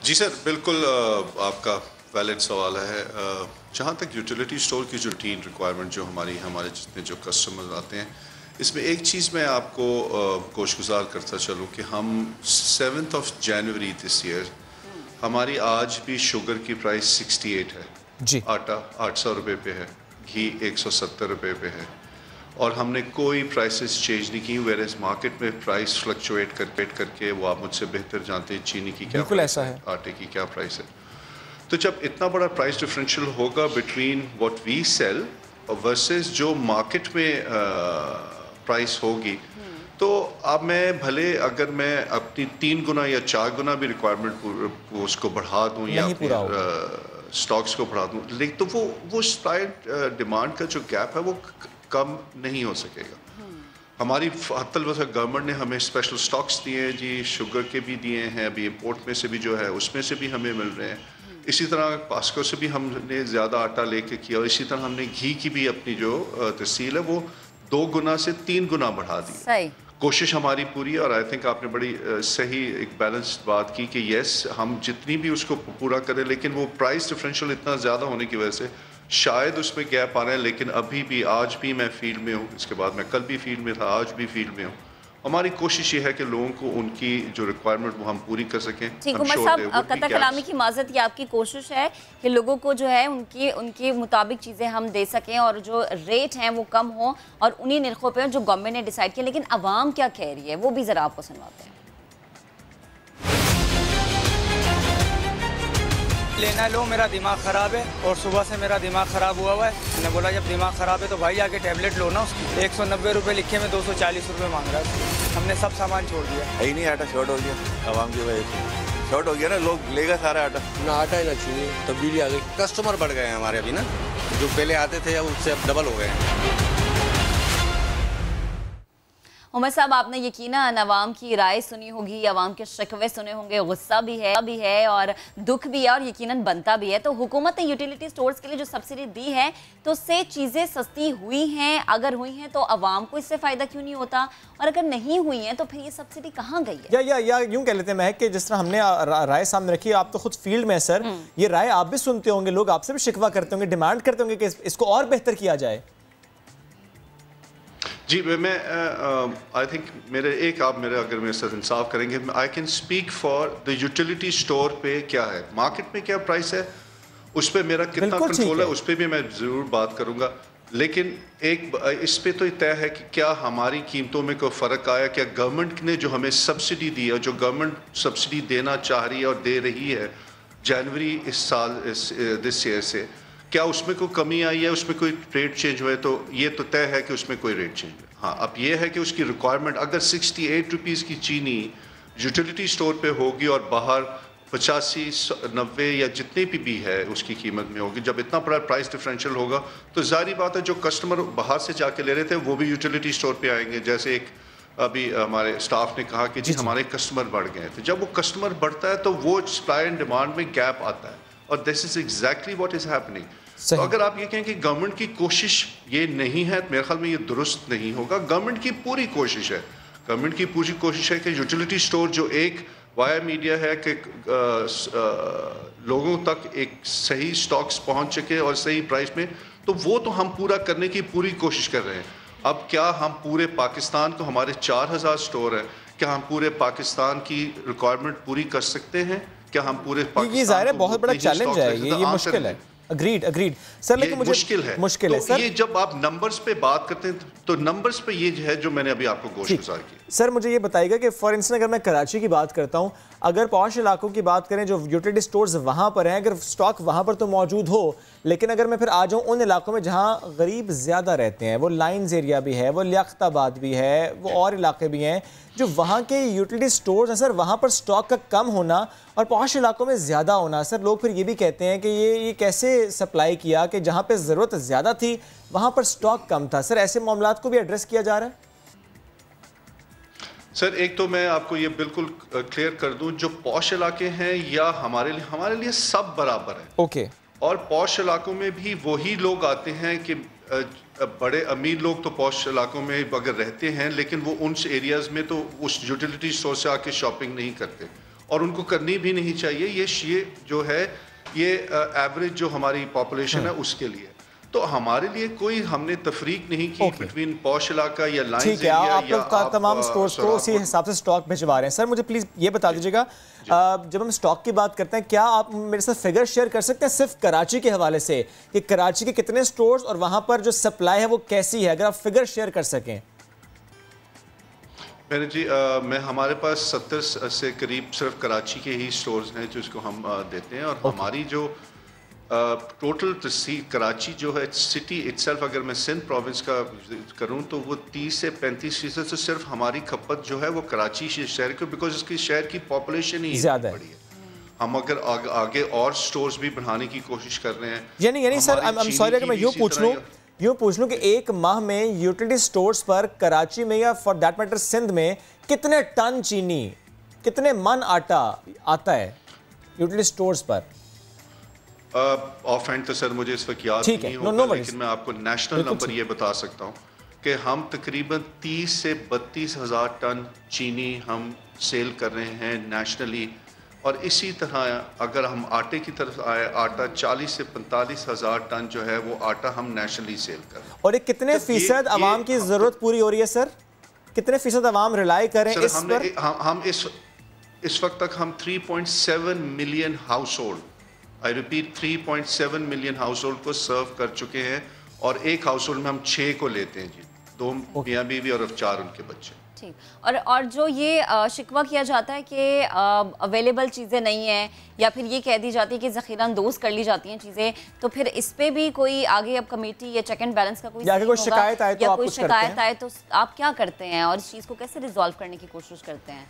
جی سر بالکل آپ کا ویلڈ سوال ہے. جہاں تک یوٹیلیٹی اسٹور کی جو روٹین ریکوائرمنٹ جو ہمارے جتنے جو کسٹمر آتے ہیں اس میں ایک چیز میں آپ کو کوشش گزار کرتا چلوں کہ ہم 7 جنوری دس ایئر ہماری آج بھی شوگر کی پرائس 68 ہے جی. آٹا 800 روپے پہ ہے, گھی 170 روپے پہ ہے, اور ہم نے کوئی پرائسز چینج نہیں کی. ویئرز مارکیٹ میں پرائس فلکچویٹ کر کے وہ آپ مجھ سے بہتر جانتے ہیں چینی کی کیا پرائس ہے, آٹے کی کیا پرائس ہے. تو جب اتنا بڑا پرائس ڈفرینشیل ہوگا between what we sell versus جو مارکیٹ میں پرائس ہوگی, تو اب میں بھلے اگر میں اپنی 3 گنا یا 4 گنا بھی ریکوائرمنٹ اس کو بڑھا دوں یا اسٹاکس کو بڑھا دوں, لیکن تو وہ سپلائی ڈیمانڈ کا جو گیپ ہے وہ کم نہیں ہو سکے گا. ہماری حتی الوسع گورنمنٹ نے ہمیں اسپیشل اسٹاکس دیے ہیں جی, شوگر کے بھی دیے ہیں, ابھی امپورٹ میں سے بھی جو ہے اس میں سے بھی ہمیں مل رہے ہیں. اسی طرح پاسکو سے بھی ہم نے زیادہ آٹا لے کے کیا, اور اسی طرح ہم نے گھی کی بھی اپنی جو تحصیل ہے وہ 2 گنا سے 3 گنا بڑھا دی. کوشش ہماری پوری ہے, اور آئی تھنک آپ نے بڑی صحیح ایک بیلنسڈ بات کی کہ یس ہم جتنی بھی اس کو پورا کریں, لیکن وہ پرائس ڈفرینشیل اتنا زیادہ ہونے کی وجہ سے شاید اس میں گیپ آ رہا ہے. لیکن ابھی بھی آج بھی میں فیلڈ میں ہوں, اس کے بعد میں کل بھی فیلڈ میں تھا, آج بھی فیلڈ میں ہوں. ہماری کوشش یہ ہے کہ لوگوں کو ان کی جو ریکوائرمنٹ وہ ہم پوری کر سکیں. ٹھیک عمر صاحب, قطع کلامی کی معذرت, یہ آپ کی کوشش ہے کہ لوگوں کو جو ہے ان کے مطابق چیزیں ہم دے سکیں اور جو ریٹ ہیں وہ کم ہوں اور انہی نرخوں پہ جو گورنمنٹ نے ڈیسائیڈ کیا. لیکن عوام کیا کہہ رہی ہے وہ بھی ذرا آپ کو سنواتے ہیں. لینا لو, میرا دماغ خراب ہے اور صبح سے میرا دماغ خراب ہوا ہے. میں نے بولا جب دماغ خراب ہے تو بھائی آ کے ٹیبلٹ لو نا. اس کی 190 روپے لکھے میں 240 روپے مانگ رہا ہے. ہم نے سب سامان چھوڑ دیا. یہی نہیں, آٹا شارٹ ہو گیا عوام کی وجہ سے. شارٹ ہو گیا نا, لوگ لے گا سارا آٹا, نہ آٹا ہی نہ چینی, تبدیلی آ گئی. کسٹمر بڑھ گئے ہیں ہمارے ابھی نا, جو پہلے آتے تھے اب اس سے اب ڈبل ہو گئے ہیں. عمر صاحب, آپ نے یقیناً عوام کی رائے سنی ہوگی, عوام کے شکوے سنے ہوں گے, غصہ بھی ہے اور دکھ بھی ہے اور یقیناً بنتا بھی ہے. تو حکومت نے یوٹیلیٹی سٹورز کے لیے جو سبسڈی دی ہے تو اس سے چیزیں سستی ہوئی ہیں. اگر ہوئی ہیں تو عوام کو اس سے فائدہ کیوں نہیں ہوتا, اور اگر نہیں ہوئی ہیں تو پھر یہ سبسڈی کہاں گئی ہے؟ یا یوں کہہ لیتے ہیں مہک کہ جس طرح ہم نے رائے سامنے رکھی ہے, آپ تو خود فیلڈ میں سر, یہ رائے آپ بھی سنتے ہوں گے, لوگ آپ سے بھی شکوہ کرتے ہوں گے, ڈیمانڈ کرتے ہوں گے کہ اس کو اور بہتر کیا جائے. جی میں آئی تھنک آپ میرے اگر میرے ساتھ انصاف کریں گے, I can speak for the utility store پہ کیا ہے, مارکیٹ میں کیا پرائس ہے, اس پہ میرا کتنا کنٹرول ہے, اس پہ بھی میں ضرور بات کروں گا. لیکن اس پہ تو طے ہے کہ کیا ہماری قیمتوں میں کوئی فرق آیا, کیا گورنمنٹ نے جو ہمیں سبسڈی دی ہے, جو گورنمنٹ سبسڈی دینا چاہ رہی ہے اور دے رہی ہے جنوری اس سال دس ایئر سے, کیا اس میں کوئی کمی آئی ہے, اس میں کوئی ریٹ چینج ہوئے؟ تو یہ تو طے ہے کہ اس میں کوئی ریٹ چینج ہے. ہاں, اب یہ ہے کہ اس کی ریکوائرمنٹ اگر 68 روپیز کی چینی یوٹیلیٹی اسٹور پہ ہوگی اور باہر 85 90 یا جتنے بھی ہے اس کی قیمت میں ہوگی, جب اتنا بڑا پرائس ڈفرینشیل ہوگا تو ظاہری بات ہے جو کسٹمر باہر سے جا کے لے رہے تھے وہ بھی یوٹیلیٹی اسٹور پہ آئیں گے. جیسے ایک ابھی ہمارے اسٹاف نے کہا کہ جی ہمارے کسٹمر بڑھ گئے ہیں, تو جب وہ کسٹمر بڑھتا ہے تو وہ سپلائی اینڈ ڈیمانڈ میں گیپ آتا ہے, اور this is exactly what is happening. تو اگر آپ یہ کہیں کہ گورنمنٹ کی کوشش یہ نہیں ہے, میرے خیال میں یہ درست نہیں ہوگا. گورنمنٹ کی پوری کوشش ہے, گورنمنٹ کی پوری کوشش ہے کہ یوٹیلیٹی اسٹور جو ایک وایا میڈیا ہے کہ لوگوں تک ایک صحیح سٹاکس پہنچ سکے اور صحیح پرائس میں, تو وہ تو ہم پورا کرنے کی پوری کوشش کر رہے ہیں. اب کیا ہم پورے پاکستان کو, ہمارے 4000 اسٹور ہیں, کیا ہم پورے پاکستان کی ریکوائرمنٹ پوری کر سکتے ہیں؟ کیا ہم پورے پاکستان یہ ظاہر ہے بہت بڑا چیلنج ہے, یہ مشکل ہے. اگریڈ سر, لیکن مجھے مشکل ہے سر. یہ جب آپ نمبرز پہ بات کرتے ہیں تو نمبرز پہ یہ ہے جو میں نے ابھی آپ کو گوشت گزار کی. سر مجھے یہ بتائیے گا کہ فار انسٹنس اگر میں کراچی کی بات کرتا ہوں, اگر پوش علاقوں کی بات کریں جو یوٹیلیٹی سٹورز وہاں پر ہیں, اگر سٹاک وہاں پر تو موجود ہو, لیکن اگر میں پھر آ جاؤں ان علاقوں میں جہاں غریب زیادہ رہتے ہیں, وہ لائنز ایریا بھی ہے, وہ لیاقت آباد بھی ہے, وہ اور علاقے بھی ہیں, جو وہاں کے یوٹیلیٹی سٹورز ہیں سر, وہاں پر سٹاک کا کم ہونا اور پوش علاقوں میں زیادہ ہونا, سر لوگ پھر یہ بھی کہتے ہیں کہ یہ کیسے سپلائی کیا کہ جہاں پہ ضرورت زیادہ تھی وہاں پر سٹاک کم تھا. سر ایسے معاملات کو بھی ایڈریس کیا جا رہا ہے؟ سر ایک تو میں آپ کو یہ بالکل کلیئر کر دوں, جو پوش علاقے ہیں یا ہمارے لیے سب برابر ہیں. اوکے. اور پوش علاقوں میں بھی وہی لوگ آتے ہیں کہ بڑے امیر لوگ تو پوش علاقوں میں اگر رہتے ہیں, لیکن وہ ان ایریاز میں تو اس یوٹیلیٹی اسٹور سے آ کے شاپنگ نہیں کرتے, اور ان کو کرنی بھی نہیں چاہیے. یہ جو ہے یہ ایوریج جو ہماری پاپولیشن ہے اس کے لیے. تو ہمارے لیے کوئی ہم نے تفریق نہیں کی بٹوین پوش علاقہ یا لائنز ٹھیک ہے. آپ لوگ تمام سٹورز کو اسی حساب سے سٹاک بھجوا رہے ہیں. سر مجھے پلیز یہ بتا دیجیے گا, جب ہم سٹاک کی بات کرتے ہیں کیا آپ میرے ساتھ فگر شیئر کر سکتے ہیں صرف کراچی کے حوالے سے کہ کراچی کے کتنے سٹورز اور وہاں پر جو سپلائی ہے وہ کیسی ہے, اگر آپ فگر شیئر کر سکیں. جی میں ہمارے پاس 70 سے قریب صرف کراچی کے ہی سٹورز ہیں جس کو ہم دیتے ہیں, اور ہماری جو ٹوٹل کراچی جو ہے سٹی اٹسیلف اگر میں سندھ پروونس کا کروں تو وہ 30 سے 35% سے صرف ہماری کھپت جو ہے وہ کراچی شہر کو, بیکاز اس کی شہر کی پاپولیشن ہی زیادہ بڑی ہے. ہم اگر آگے اور سٹورز بھی بڑھانے کی کوشش کر رہے ہیں. یعنی سر سوری اگر میں یوں پوچھ لوں کہ ایک ماہ میں یوٹیلیٹی سٹورز پر کراچی میں یا فار دیٹ میٹر سندھ میں کتنے ٹن چینی, کتنے من آٹا آتا ہے utility stores per? Of hand تو سر مجھے اس وقت یاد نہیں ہوگا, لیکن میں آپ کو نیشنل نمبر یہ بتا سکتا ہوں کہ ہم تقریباً 30 سے 32 ہزار ٹن چینی ہم سیل کر رہے ہیں نیشنلی. اور اسی طرح اگر ہم آٹے کی طرف آئے, آٹا 40 سے 45 ہزار ٹن جو ہے وہ آٹا ہم نیشنلی سیل کر رہے ہیں. اور یہ کتنے فیصد عوام کی ضرورت پوری ہو رہی ہے سر؟ کتنے فیصد عوام ریلائی کریں اس پر؟ ہم اس وقت تک ہم 3.7 million house hold, I repeat 3.7 million house hold کو سرو کر چکے ہیں, اور ایک ہاؤس ہولڈ میں ہم 6 کو لیتے ہیں جی, 2 میاں بیوی اور 4 ان کے بچے. ٹھیک. اور جو یہ شکوہ کیا جاتا ہے کہ اویلیبل چیزیں نہیں ہیں یا پھر یہ کہہ دی جاتی ہے کہ ذخیرہ اندوز کر لی جاتی ہیں چیزیں, تو پھر اس پہ بھی کوئی آگے اب کمیٹی یا چیک اینڈ بیلنس کا کوئی شکایت آئے تو یا کوئی شکایت آئے تو آپ کیا کرتے ہیں اور اس چیز کو کیسے ریزالو کرنے کی کوشش کرتے ہیں؟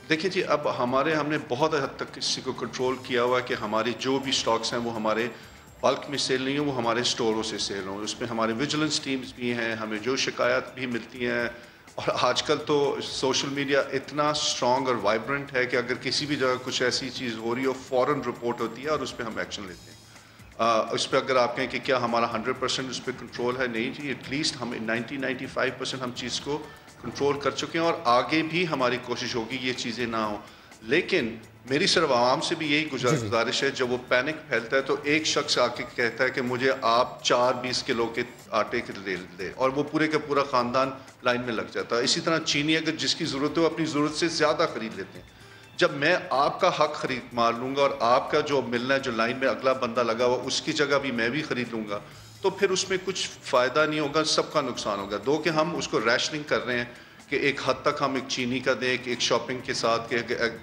دیکھیں جی, اب ہم نے بہت حد تک کسی کو کنٹرول کیا ہوا کہ ہماری جو بھی سٹاکس ہیں وہ ہمارے بلک میں سیل نہیں ہوں, وہ ہمارے سٹوروں سے سیل ہوں. اس میں ہمارے ویجیلنس ٹیمز بھی ہیں, ہمیں جو شکایات بھی ملتی ہیں, اور آج کل تو سوشل میڈیا اتنا اسٹرانگ اور وائبرنٹ ہے کہ اگر کسی بھی جگہ کچھ ایسی چیز ہو رہی ہو فوراً رپورٹ ہوتی ہے اور اس پہ ہم ایکشن لیتے ہیں. اس پہ اگر آپ کہیں کہ کیا ہمارا 100% اس پہ کنٹرول ہے, نہیں جی, ایٹ لیسٹ ہم 90-95% ہم چیز کو کنٹرول کر چکے ہیں, اور آگے بھی ہماری کوشش ہوگی یہ چیزیں نہ ہوں. لیکن میری صرف عوام سے بھی یہی گزارش ہے, جب وہ پینک پھیلتا ہے تو ایک شخص آ کے کہتا ہے کہ مجھے آپ 4-20 کلو کے آٹے کے دے, اور وہ پورے کا پورا خاندان لائن میں لگ جاتا ہے. اسی طرح چینی اگر جس کی ضرورت ہے وہ اپنی ضرورت سے زیادہ خرید لیتے ہیں. جب میں آپ کا حق خرید مار لوں گا اور آپ کا جو ملنا ہے, جو لائن میں اگلا بندہ لگا ہوا اس کی جگہ بھی میں بھی خرید لوں گا, تو پھر اس میں کچھ فائدہ نہیں ہوگا, سب کا نقصان ہوگا. دو کہ ہم اس کو ریشننگ کر رہے ہیں کہ ایک حد تک ہم ایک چینی کا دیں, ایک شاپنگ کے ساتھ کہ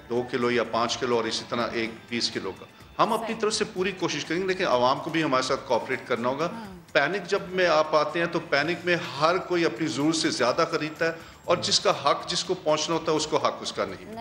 2 کلو یا 5 کلو, اور اسی طرح ایک 20 کلو کا. ہم اپنی طرف سے پوری کوشش کریں گے, لیکن عوام کو بھی ہمارے ساتھ کوآپریٹ کرنا ہوگا. پینک جب میں آپ آتے ہیں تو پینک میں ہر کوئی اپنی ضرورت سے زیادہ خریدتا ہے, اور جس کا حق جس کو پہنچنا ہوتا ہے اس کو حق اس کا نہیں.